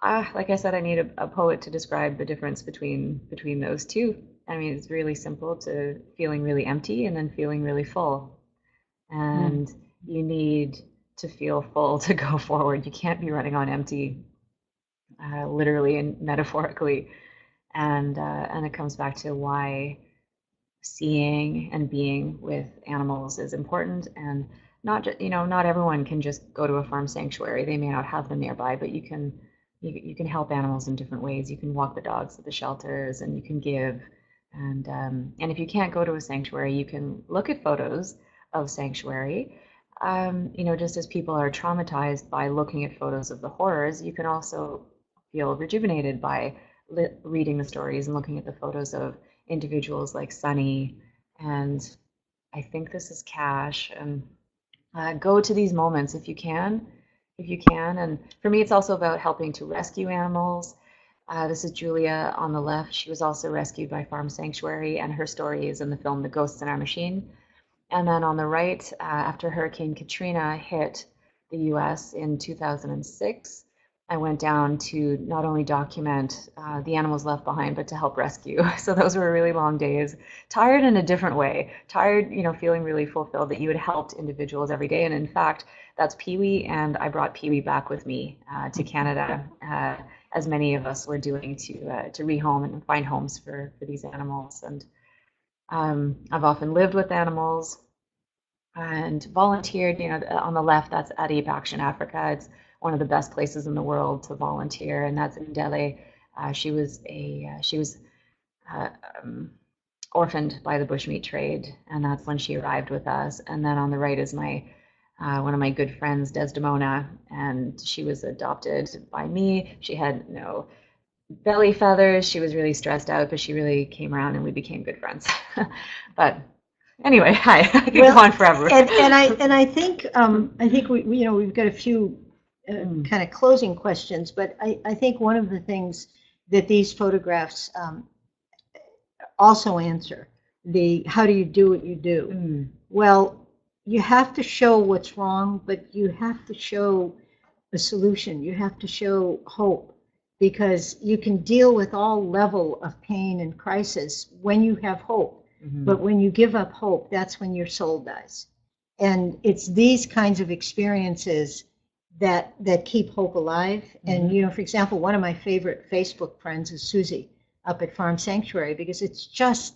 like I said, I need a poet to describe the difference between those two. I mean, it's really simple, to feeling really empty and then feeling really full. And you need to feel full to go forward. You can't be running on empty. Literally and metaphorically, and it comes back to why seeing and being with animals is important. And not just, you know, not everyone can just go to a farm sanctuary. They may not have them nearby, but you can help animals in different ways. You can walk the dogs at the shelters, and you can give. And if you can't go to a sanctuary, you can look at photos of sanctuary. You know, just as people are traumatized by looking at photos of the horrors, you can also feel rejuvenated by reading the stories and looking at the photos of individuals like Sunny, and I think this is Cash. And go to these moments if you can. And for me, it's also about helping to rescue animals. This is Julia on the left. She was also rescued by Farm Sanctuary, and her story is in the film The Ghosts in Our Machine. And then on the right, after Hurricane Katrina hit the US in 2006, I went down to not only document the animals left behind, but to help rescue. So those were really long days, tired in a different way, tired, you know, feeling really fulfilled that you had helped individuals every day. And in fact, that's Pee-wee, and I brought Pee-wee back with me to Canada, as many of us were doing, to rehome and find homes for these animals. And I've often lived with animals. and volunteered. On the left, that's Adib Action Africa. It's one of the best places in the world to volunteer, and that's in Delhi. She was uh, um, orphaned by the bushmeat trade, and that's when she arrived with us. And then on the right is my one of my good friends, Desdemona, and she was adopted by me. She had no belly feathers. She was really stressed out, but she really came around and we became good friends. But anyway, hi. I could go on forever. I think we've got a few kind of closing questions, but I think one of the things that these photographs also answer, the how do you do what you do? Well, you have to show what's wrong, but you have to show a solution. You have to show hope, because you can deal with all level of pain and crisis when you have hope. But when you give up hope, that's when your soul dies. And it's these kinds of experiences that keep hope alive. And for example, one of my favorite Facebook friends is Susie up at Farm Sanctuary, because it's just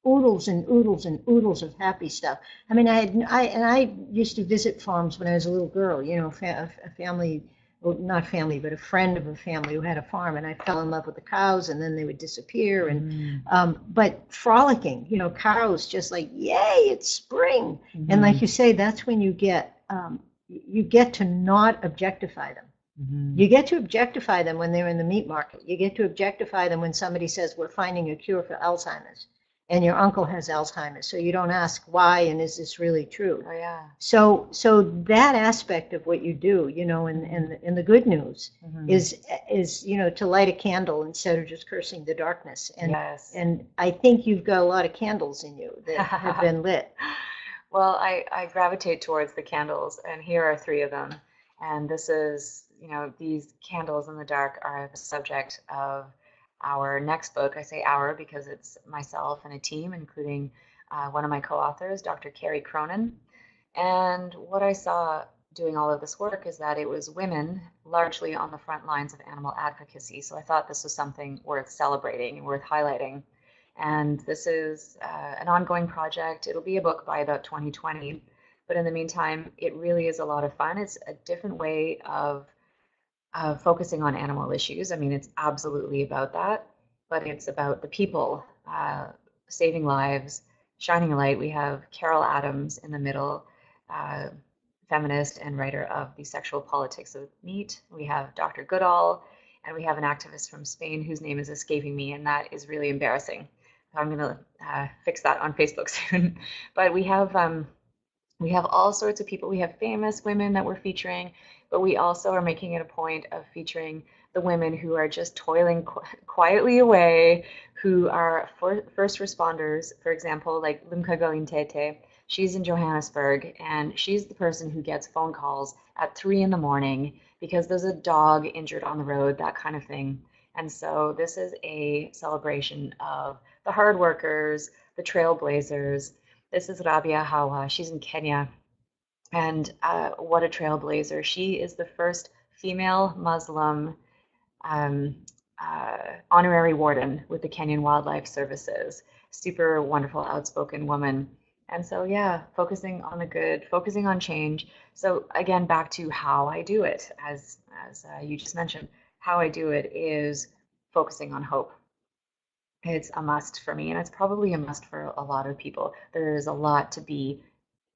oodles and oodles and oodles of happy stuff. I mean, I used to visit farms when I was a little girl. A family, well, not family, but a friend of a family who had a farm, and I fell in love with the cows, and then they would disappear. And but frolicking, cows just like, yay, it's spring. And like you say, that's when you get to not objectify them. You get to objectify them when they're in the meat market. You get to objectify them when somebody says, we're finding a cure for Alzheimer's, and your uncle has Alzheimer's. So you don't ask why and is this really true? Oh, yeah. So that aspect of what you do, in the good news is to light a candle instead of just cursing the darkness. And Yes. And I think you've got a lot of candles in you that have been lit. Well, I gravitate towards the candles, and here are three of them. And this is, these candles in the dark are the subject of our next book. I say our because it's myself and a team, including one of my co-authors, Dr. Carrie Cronin. And what I saw doing all of this work is that it was women largely on the front lines of animal advocacy. So I thought this was something worth celebrating and worth highlighting. And this is an ongoing project. It'll be a book by about 2020. But in the meantime, it really is a lot of fun. It's a different way of focusing on animal issues. I mean, it's absolutely about that, but it's about the people, saving lives, shining a light. We have Carol Adams in the middle, feminist and writer of The Sexual Politics of Meat. We have Dr. Goodall, and we have an activist from Spain whose name is escaping me, and that is really embarrassing. I'm going to fix that on Facebook soon. But we have all sorts of people. We have famous women that we're featuring, but we also are making it a point of featuring the women who are just toiling quietly away, who are first responders. For example, like Lumka Galintete, she's in Johannesburg, and she's the person who gets phone calls at 3 in the morning because there's a dog injured on the road, that kind of thing. And so this is a celebration of the hard workers, the trailblazers. This is Rabia Hawa. She's in Kenya. And what a trailblazer. She is the first female Muslim honorary warden with the Kenyan Wildlife Services. Super wonderful, outspoken woman. And so, yeah, focusing on the good, focusing on change. So again, back to how I do it, as you just mentioned, how I do it is focusing on hope. It's a must for me, and it's probably a must for a lot of people. There's a lot to be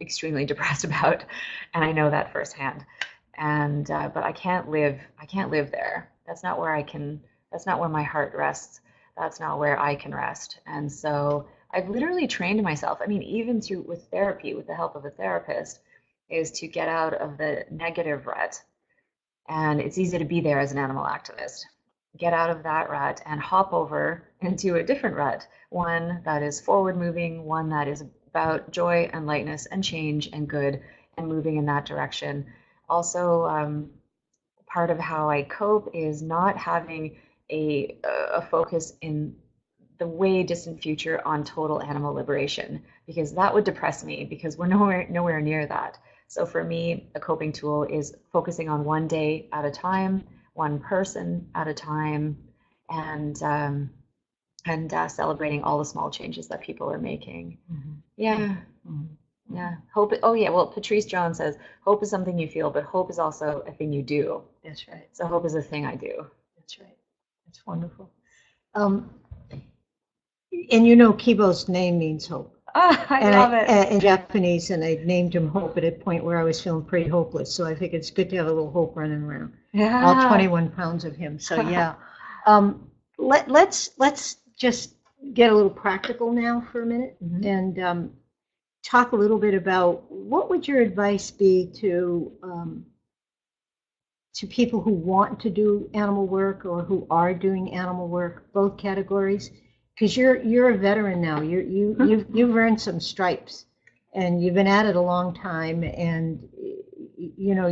extremely depressed about, and I know that firsthand. And but I can't live there. That's not where that's not where my heart rests. That's not where I can rest. And so I've literally trained myself. I mean, even with therapy, with the help of a therapist, is to get out of the negative rut. And it's easy to be there as an animal activist. Get out of that rut and hop over into a different rut, one that is forward moving, one that is about joy and lightness and change and good and moving in that direction. Also, part of how I cope is not having a focus in the way distant future on total animal liberation, because that would depress me, because we're nowhere near that. So for me, a coping tool is focusing on one day at a time, one person at a time, and celebrating all the small changes that people are making. Yeah. Yeah. Hope. Oh, yeah. Well, Patrice Jones says hope is something you feel, but hope is also a thing you do. That's right. So hope is a thing I do. That's right. That's wonderful. And you know, Kibo's name means hope. Ah, I love it. In Japanese, and I named him Hope at a point where I was feeling pretty hopeless. So I think it's good to have a little hope running around. Yeah. All 21 pounds of him. So yeah. Let's just get a little practical now for a minute, and talk a little bit about what would your advice be to people who want to do animal work or who are doing animal work, both categories, because you're a veteran now. You've earned some stripes, and you've been at it a long time, and you know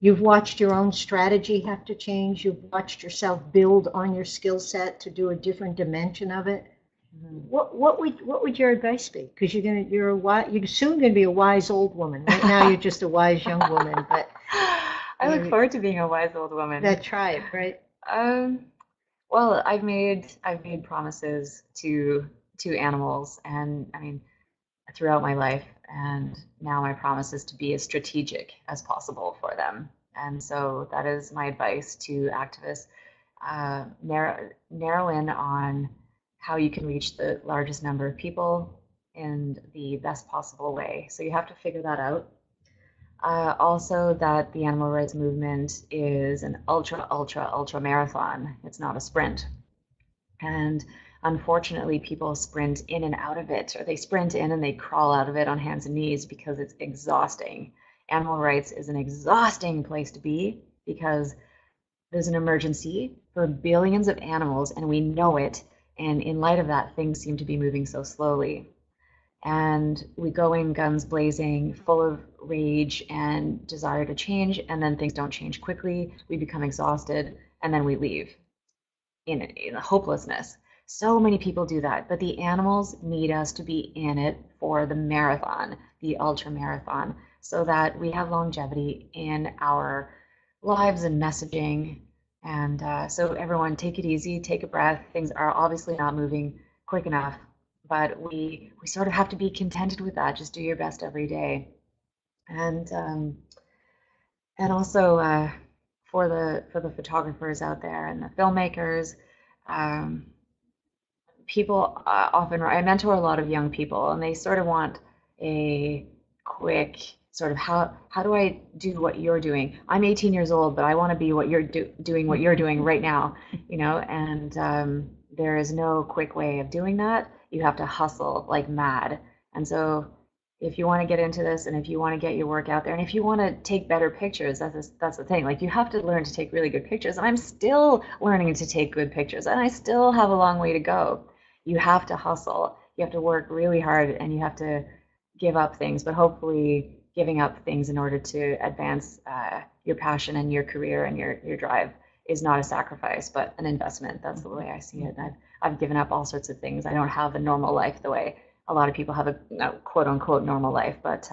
you've watched your own strategy have to change. You've watched yourself build on your skill set to do a different dimension of it. What would your advice be? Because you're soon gonna be a wise old woman. Right now you're just a wise young woman, but I look forward to being a wise old woman. That's right, right? Well, I've made promises to animals, and I mean throughout my life, and now my promise is to be as strategic as possible for them. And so that is my advice to activists: narrow in on how you can reach the largest number of people in the best possible way. So you have to figure that out. Also, that the animal rights movement is an ultra marathon. It's not a sprint. And unfortunately, people sprint in and out of it, or they sprint in and they crawl out of it on hands and knees because it's exhausting. Animal rights is an exhausting place to be because there's an emergency for billions of animals, and we know it. And in light of that, things seem to be moving so slowly. And we go in guns blazing, full of rage and desire to change, and then things don't change quickly. We become exhausted, and then we leave in hopelessness. So many people do that, but the animals need us to be in it for the marathon, the ultra marathon, so that we have longevity in our lives and messaging. And so everyone, take it easy, take a breath. Things are obviously not moving quick enough, but we sort of have to be contented with that. Just do your best every day. And also for the photographers out there and the filmmakers, people often, I mentor a lot of young people, and they sort of want a quick sort of how do I do what you're doing? I'm 18 years old, but I want to be what you're doing what you're doing right now, you know. And there is no quick way of doing that. You have to hustle like mad. And so if you want to get into this, and if you want to get your work out there, and if you want to take better pictures, that's the thing. Like, you have to learn to take really good pictures, and I'm still learning to take good pictures, and I still have a long way to go. You have to hustle. You have to work really hard, and you have to give up things, but hopefully giving up things in order to advance your passion and your career and your drive is not a sacrifice, but an investment. That's the way I see it. I've given up all sorts of things. I don't have a normal life the way a lot of people have a quote unquote normal life, but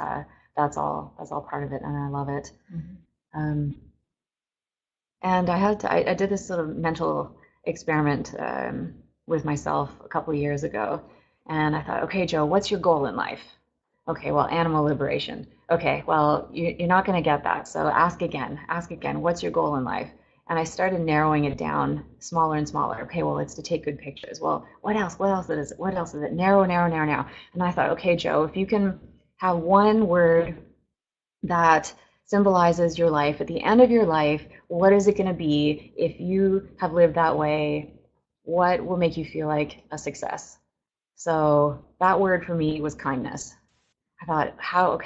that's all part of it, and I love it. And I did this sort of mental experiment with myself a couple of years ago, and I thought, okay, Joe, what's your goal in life? Okay, well, animal liberation. Okay, well, you're not going to get that, so ask again. What's your goal in life? And I started narrowing it down smaller and smaller. Okay, well, it's to take good pictures. Well, what else is it? Narrow. And I thought, okay, Joe, if you can have one word that symbolizes your life at the end of your life, what is it going to be? If you have lived that way, what will make you feel like a success? So that word for me was kindness. I thought, how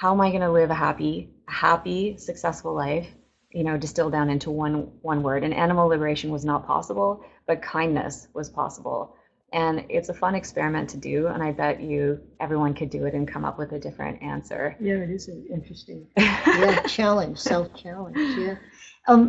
am I going to live a happy, successful life? You know, distilled down into one word. And animal liberation was not possible, but kindness was possible. And it's a fun experiment to do, and I bet everyone could do it and come up with a different answer. Yeah, it is an interesting self-challenge. Yeah.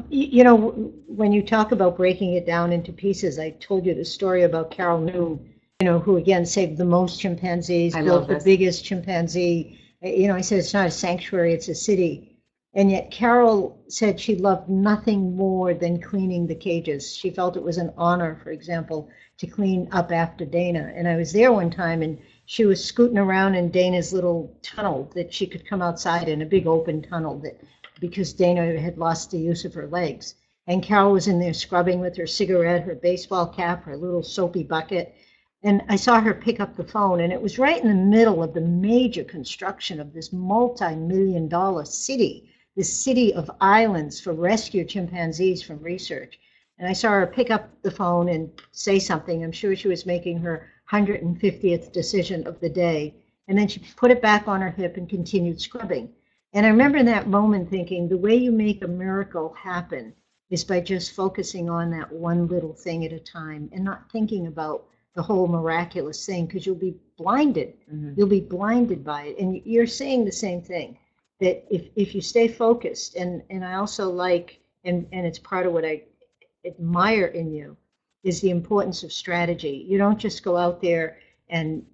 You know, when you talk about breaking it down into pieces, I told you the story about Carol New, you know, who again saved the most chimpanzees, built the biggest chimpanzee. You know, I said it's not a sanctuary, it's a city. And yet Carol said she loved nothing more than cleaning the cages. She felt it was an honor, for example, to clean up after Dana. And I was there one time, and she was scooting around in Dana's little tunnel that she could come outside in, a big open tunnel, that because Dana had lost the use of her legs. And Carol was in there scrubbing with her cigarette, her baseball cap, her little soapy bucket. And I saw her pick up the phone, and it was right in the middle of the major construction of this multi-million-dollar city, this city of islands for rescue chimpanzees from research. And I saw her pick up the phone and say something. I'm sure she was making her 150th decision of the day. And then she put it back on her hip and continued scrubbing. And I remember in that moment thinking, the way you make a miracle happen is by just focusing on that one little thing at a time and not thinking about the whole miraculous thing, because you'll be blinded. Mm-hmm. You'll be blinded by it. And you're saying the same thing, that if you stay focused, and I also like, and it's part of what I admire in you, is the importance of strategy. You don't just go out there and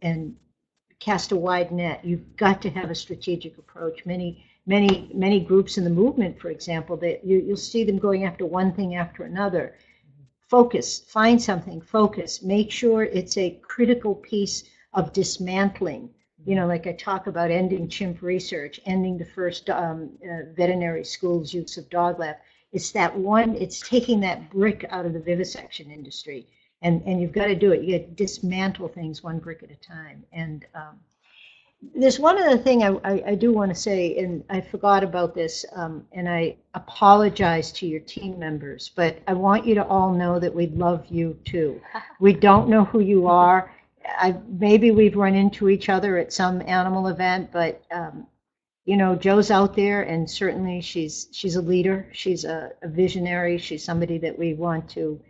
cast a wide net. You've got to have a strategic approach. Many groups in the movement, for example, that you'll see them going after one thing after another. Focus, find something, focus, make sure it's a critical piece of dismantling. You know, like I talk about ending chimp research, ending the first veterinary school's use of dog lab. It's that one, it's taking that brick out of the vivisection industry. And you've got to do it. You got to dismantle things one brick at a time. And there's one other thing I do want to say, and I forgot about this, and I apologize to your team members, but I want you to all know that we love you too. We don't know who you are. Maybe we've run into each other at some animal event, but you know, Jo's out there, and certainly she's a leader. She's a visionary. She's somebody that we want to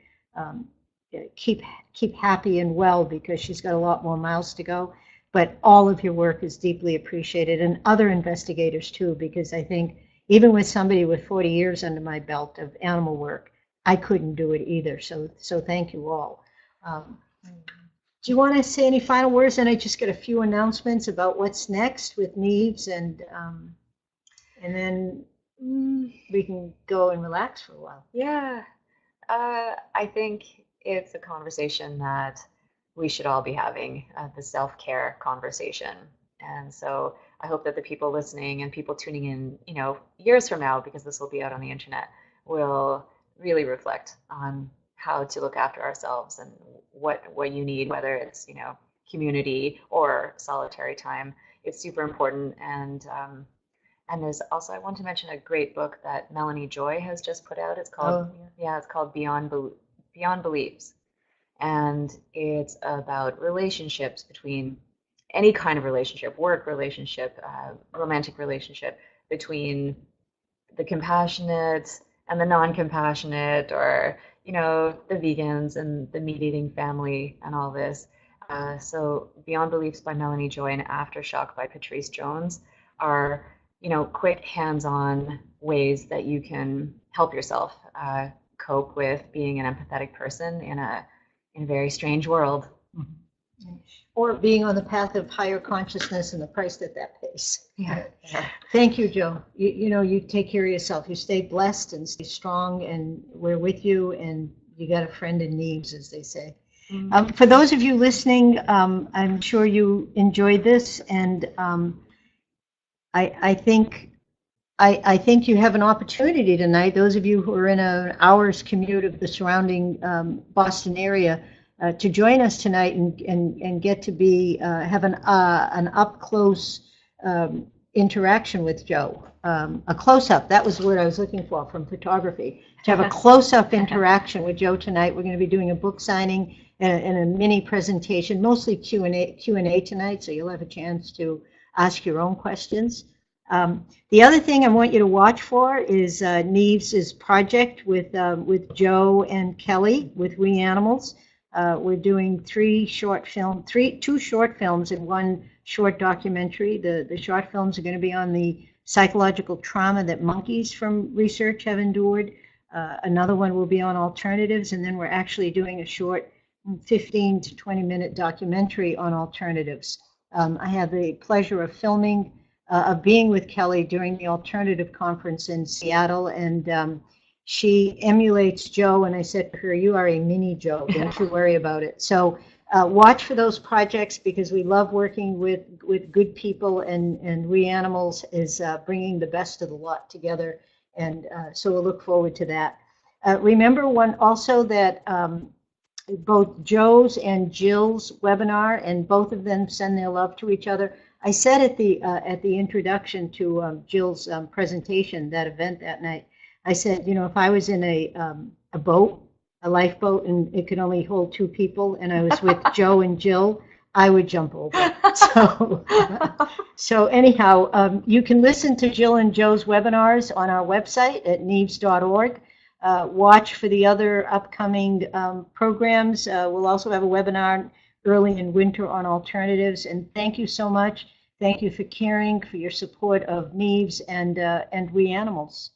keep happy and well, because she's got a lot more miles to go. But all of your work is deeply appreciated, and other investigators too, because I think even with somebody with 40 years under my belt of animal work, I couldn't do it either. So thank you all. Do you want to say any final words? And I just got a few announcements about what's next with NEAVS, and then we can go and relax for a while. Yeah, I think it's a conversation that we should all be having, the self-care conversation. And so I hope that the people listening and people tuning in, you know, years from now, because this will be out on the internet, will really reflect on how to look after ourselves and what you need, whether it's, you know, community or solitary time. It's super important. And there's also, I want to mention a great book that Melanie Joy has just put out. It's called, it's called Beyond Beliefs. And it's about relationships between any kind of relationship, work relationship, romantic relationship, between the compassionate and the non-compassionate, or, you know, the vegans and the meat-eating family and all this. So Beyond Beliefs by Melanie Joy and Aftershock by Patrice Jones are, you know, quick hands-on ways that you can help yourself cope with being an empathetic person in a very strange world. Mm-hmm. Or being on the path of higher consciousness and the price that pays. Yeah. Thank you, Jo. You know, you take care of yourself. You stay blessed and stay strong, and we're with you, and you got a friend in NEAVS, as they say. Mm-hmm. For those of you listening, I'm sure you enjoyed this, and I think you have an opportunity tonight, those of you who are in an hour's commute of the surrounding Boston area, to join us tonight and get to be have an up-close interaction with Jo. A close-up, that was the word I was looking for from photography. To have a close-up interaction with Jo tonight. We're going to be doing a book signing and a mini presentation, mostly Q&A tonight, so you'll have a chance to ask your own questions. The other thing I want you to watch for is NEAVS' project with Jo and Kelly with We Animals. We're doing two short films and one short documentary. The short films are going to be on the psychological trauma that monkeys from research have endured. Another one will be on alternatives, and then we're actually doing a short 15 to 20 minute documentary on alternatives. I have the pleasure of being with Kelly during the alternative conference in Seattle, and she emulates Jo, and I said to her, you are a mini Jo, don't you worry about it. So Watch for those projects because we love working with good people, and We Animals is bringing the best of the lot together, and so we'll look forward to that. Remember one also that both Joe's and Jill's webinar, and both of them send their love to each other. I said at the introduction to Jill's presentation, that event that night, I said, you know, if I was in a boat, a lifeboat, and it could only hold 2 people, and I was with Joe and Jill, I would jump over. So anyhow, you can listen to Jill and Joe's webinars on our website at neavs.org. Watch for the other upcoming programs. We'll also have a webinar early in winter on alternatives. And thank you so much. Thank you for caring, for your support of NEAVS and We Animals.